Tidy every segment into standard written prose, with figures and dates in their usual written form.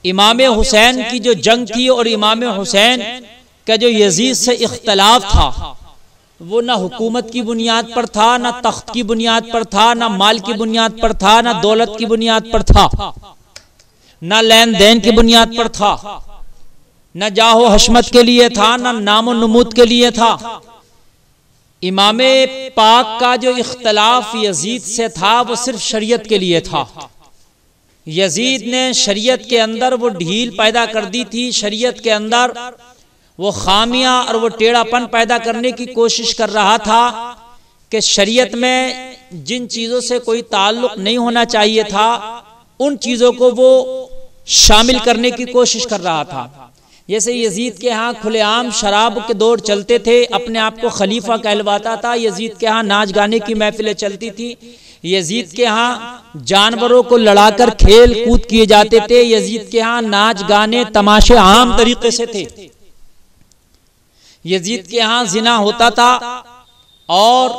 इमाम हुसैन की जो जंग थी और इमाम हुसैन का जो यजीद से इख्तलाफ था वो ना हुकूमत की बुनियाद पर था, ना तख्त की बुनियाद पर था, ना माल की बुनियाद पर था, ना दौलत की बुनियाद पर था, ना लेन देन की बुनियाद पर था, न जाहो हशमत के लिए था, ना नामो नमूद के लिए था। इमाम पाक का जो इख्तलाफ यजीद से था वो सिर्फ शरीयत के लिए था। यजीद ने शरीयत के अंदर वो ढील पैदा कर दी थी, शरीयत के अंदर वो खामियां और वो टेढ़ापन पैदा करने की कोशिश कर रहा था कि शरीयत में जिन चीज़ों से कोई ताल्लुक नहीं होना चाहिए था उन चीज़ों को वो शामिल करने की कोशिश कर रहा था। जैसे यजीद के यहाँ खुलेआम शराब के दौर चलते थे, अपने आप को खलीफा कहलवाता था। यजीद के यहाँ नाच गाने की महफिलें चलती थी। यजीद के यहाँ जानवरों को लड़ाकर खेल कूद किए जाते थे। यजीद के यहाँ नाच गाने तमाशे आम तरीके से थे। यजीद के यहाँ जिना होता था और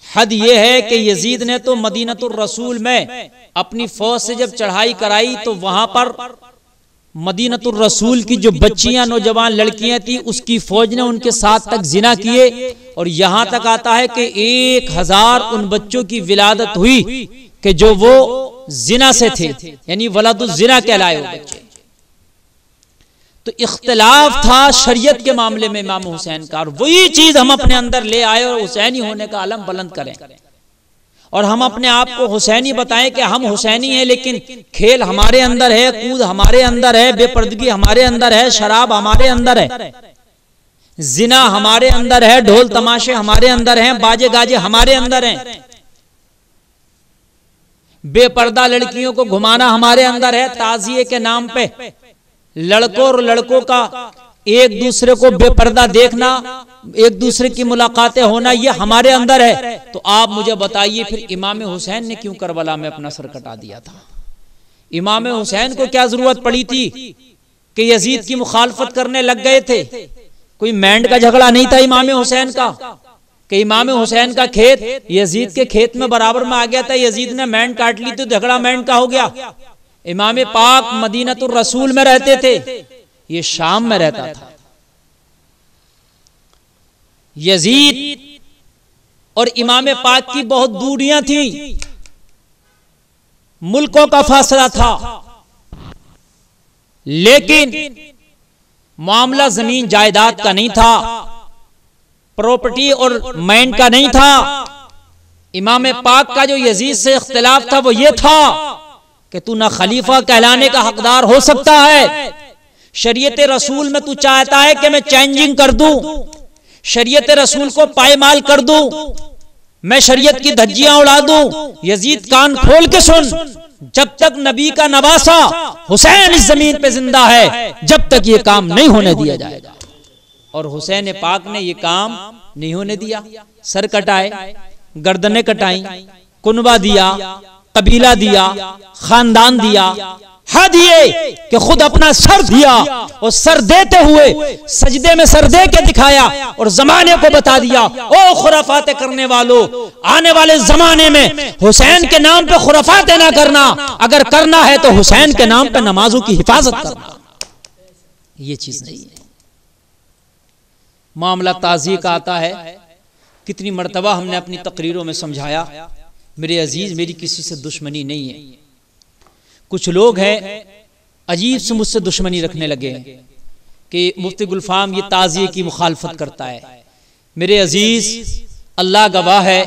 हद ये है कि यजीद ने तो मदीनतुर रसूल में अपनी फौज से जब चढ़ाई कराई तो वहां पर मदीनतुर रसूल की जो बच्चियां नौजवान लड़कियां थी उसकी फौज ने उनके साथ तक जिना किए और यहां तक आता है कि 1000 उन बच्चों की विलादत हुई कि जो वो जिना से थे, यानी वलादुज जिना कहलाए वो बच्चे। तो इख्तिलाफ था शरीयत के मामले में इमाम हुसैन का, और वही चीज हम अपने अंदर ले आए और हुसैनी होने का आलम बुलंद करें और हम अपने आप को हुसैनी बताएं कि हम हुसैनी हैं, लेकिन खेल हमारे अंदर है, कूद हमारे अंदर है, बेपर्दगी हमारे अंदर है, शराब हमारे अंदर है, जिना हमारे अंदर है, ढोल तमाशे हमारे अंदर हैं, बाजे गाजे हमारे अंदर हैं, बेपर्दा लड़कियों को घुमाना हमारे अंदर है, ताजिए के नाम पे लड़कों और लड़कों का एक दूसरे को बेपर्दा देखना, एक दूसरे की मुलाकातें होना, ये हमारे अंदर है। तो आप मुझे बताइए फिर इमाम हुसैन ने क्यों करबला में अपना सर कटा दिया था? इमाम हुसैन को क्या जरूरत पड़ी थी कि यजीद की मुखालफत करने लग गए थे? कोई मैंड का झगड़ा नहीं था इमाम हुसैन का कि इमाम हुसैन का खेत यजीद के खेत में बराबर में आ गया था, यजीद ने मैंड काट ली तो झगड़ा मैंड का हो गया। इमाम पाक मदीनतुर रसूल में रहते थे, ये शाम में रहता था। यजीद और इमाम पाक की बहुत दूरियां थी, मुल्कों का फासला था, लेकिन मामला जमीन जायदाद का नहीं था, प्रॉपर्टी और मैंड का नहीं था। इमाम पाक का जो यजीद से इख्तिलाफ था वो ये था कि तू ना खलीफा कहलाने का हकदार हो सकता है, शरीयत रसूल में तू चाहता है कि मैं चेंजिंग कर दूं, शरीयत रसूल को पायमाल कर दूं, मैं शरीयत की धज्जियां उड़ा दूं। यजीद कान खोल के सुन, जब तक नबी का नवासा हुसैन इस जमीन पे जिंदा है जब तक ये काम नहीं होने दिया जाएगा। और हुसैन पाक ने ये काम नहीं होने दिया। सर कटाए, गर्दनें कटाई, कुनबा दिया, कबीला दिया, खानदान दिया, हद ये कि खुद अपना सर दिया और सर देते हुए सजदे में सर दे के दिखाया और जमाने को बता दिया, ओ खुराफाते करने वालों, आने वाले जमाने में हुसैन के नाम पे खुराफाते ना करना, अगर करना है तो हुसैन के नाम पे नमाजों की हिफाजत करना। ये चीज नहीं है। मामला ताज़िए का आता है, कितनी मर्तबा हमने अपनी तकरीरों में समझाया, मेरे अजीज मेरी किसी से दुश्मनी नहीं है। कुछ लोग हैं अजीब से मुझसे दुश्मनी रखने लगे हैं कि मुफ्ती गुलफाम ये ताज़िए की मुखालफत करता है। मेरे अजीज अल्लाह गवाह है,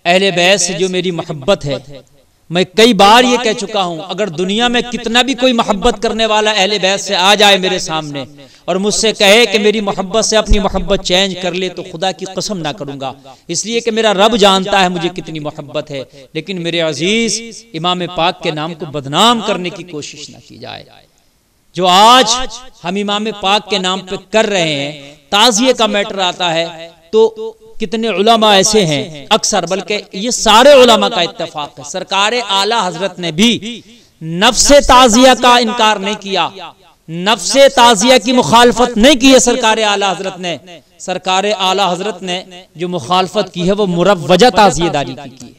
अहले बैत से जो मेरी मोहब्बत है, मैं कई बार ये कह चुका हूं, अगर दुनिया में कितना भी कोई मोहब्बत करने वाला अहले बैत से आ जाए मेरे सामने और मुझसे कहे कि मेरी मोहब्बत से अपनी मोहब्बत चेंज कर ले, तो खुदा की कसम ना करूंगा, इसलिए कि मेरा रब जानता है मुझे कितनी मोहब्बत है। लेकिन मेरे अजीज इमाम पाक के नाम को बदनाम करने की कोशिश ना की जाए। जो आज हम इमाम पाक के नाम पे कर रहे हैं, ताज़िए का मैटर आता है तो कितने उलमा ऐसे हैं, अक्सर बल्कि ये सारे उलमा का इत्तेफाक है, सरकार आला हजरत ने भी नफ्से ताज़िया का इनकार नहीं किया, नफ्से ताज़िया की मुखालफत नहीं की है सरकार आला हजरत ने। सरकार आला हजरत ने जो मुखालफत की है वो मुरव्वजा ताज़ियेदारी की है।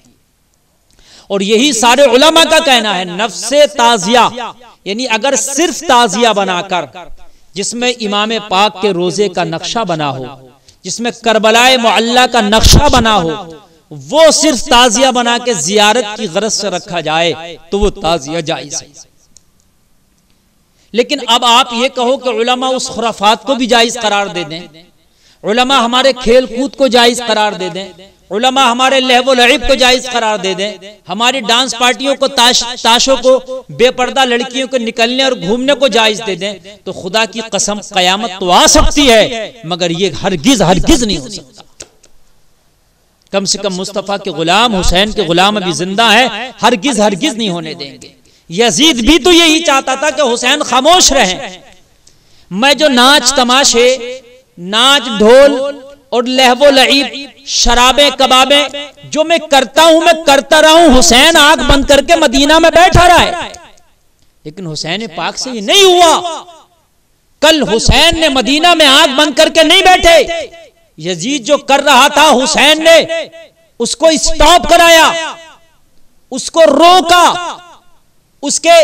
और यही सारे उलमा का कहना है, नफ्से ताज़िया यानी अगर सिर्फ ताजिया बनाकर, जिसमें इमाम पाक के रोजे का नक्शा बना हो, जिसमें करबलाए मुअल्ला का नक्शा बना हो, वो सिर्फ ताजिया बना के जियारत की गरज से रखा जाए तो वो ताजिया जायज है। लेकिन अब आप ये कहो कि उलमा उस खुराफात को भी जायज करार दे दें, उलमा हमारे खेल कूद को जायज करार दे दें, उलमा हमारे लहव लईब को जायज करार दे दें, हमारी डांस पार्टियों को, ताशों को, बेपर्दा लड़कियों को निकलने और घूमने को जायज दे दें, तो खुदा की कसम कयामत तो आ सकती है, मगर ये हरगिज हरगिज नहीं हो सकता। कम से कम मुस्तफा के गुलाम, हुसैन के गुलाम अभी जिंदा है, हरगिज हरगिज नहीं होने देंगे। यजीद भी तो यही चाहता था कि हुसैन खामोश रहे। मैं जो नाच तमाशे, नाच ढोल और लहवो लईब, शराबे कबाबे जो मैं करता हूं, मैं करता रहा हूं। हुसैन आंख बंद करके मदीना में बैठा रहा है, लेकिन हुसैन पाक से ये नहीं हुआ। कल हुसैन ने मदीना में आंख बंद करके नहीं बैठे। यजीद जो कर रहा था, हुसैन ने उसको स्टॉप कराया, उसको रोका, उसके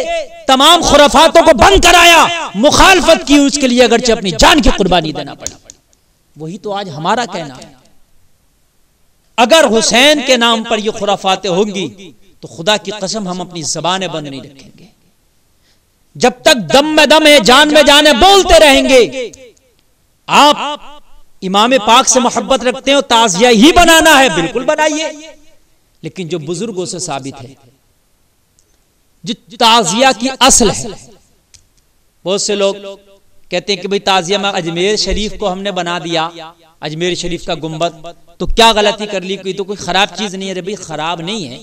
तमाम खुराफातों को बंद कराया, मुखालफत की उसके लिए, अगरचे अपनी जान की कुर्बानी देना पड़ा। वही तो आज हमारा कहना है। अगर हुसैन के नाम पर ये खुराफातें होंगी तो खुदा की कसम हम अपनी ज़बानें बंद नहीं रखेंगे। जब तक दम में दम है, जान में जान है, बोलते रहेंगे। आप इमाम पाक से मोहब्बत रखते हो, ताजिया ही बनाना है, बिल्कुल बनाइए, लेकिन जो बुजुर्गों से साबित है, जो ताजिया की असल है। बहुत से लोग कहते हैं कि भाई ताजिया में अजमेर शरीफ को हमने बना दिया, अजमेर शरीफ का गुंबद, तो क्या गलती कर ली, कोई तो कोई खराब चीज नहीं है। अरे भाई खराब नहीं है,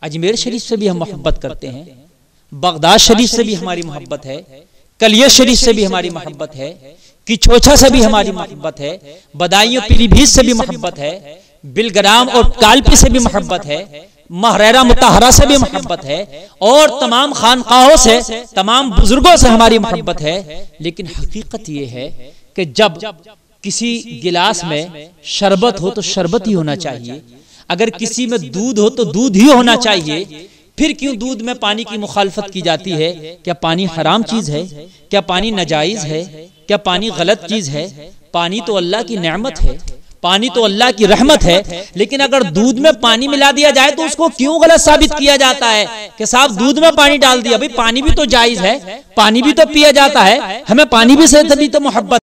अजमेर शरीफ से भी हम मोहब्बत करते हैं, बगदाद शरीफ से भी हमारी मोहब्बत है, कलिया शरीफ से भी हमारी मोहब्बत है, किचोछा से भी हमारी मोहब्बत है, बदायूं पीलीभीत से भी मोहब्बत है, बिलग्राम और कालपी से भी मोहब्बत है, महरेरा मुताहरा से भी मोहब्बत है, और तमाम खानकाहों से, तमाम बुजुर्गों से हमारी मोहब्बत है। लेकिन हकीकत यह है कि जब किसी गिलास में शरबत हो तो शरबत ही होना चाहिए, अगर किसी में दूध हो तो दूध ही होना चाहिए। फिर क्यों दूध में पानी की मुखालफत की जाती है? क्या पानी हराम चीज है? क्या पानी नाजायज है? क्या पानी गलत चीज है? पानी तो अल्लाह की नेमत है, पानी तो अल्लाह की रहमत है। लेकिन अगर दूध में पानी मिला दिया जाए तो उसको क्यों गलत साबित किया जाता है कि साहब दूध में पानी डाल दिया? भाई पानी भी तो जायज है, पानी भी तो पिया जाता है, हमें पानी भी से तभी तो मोहब्बत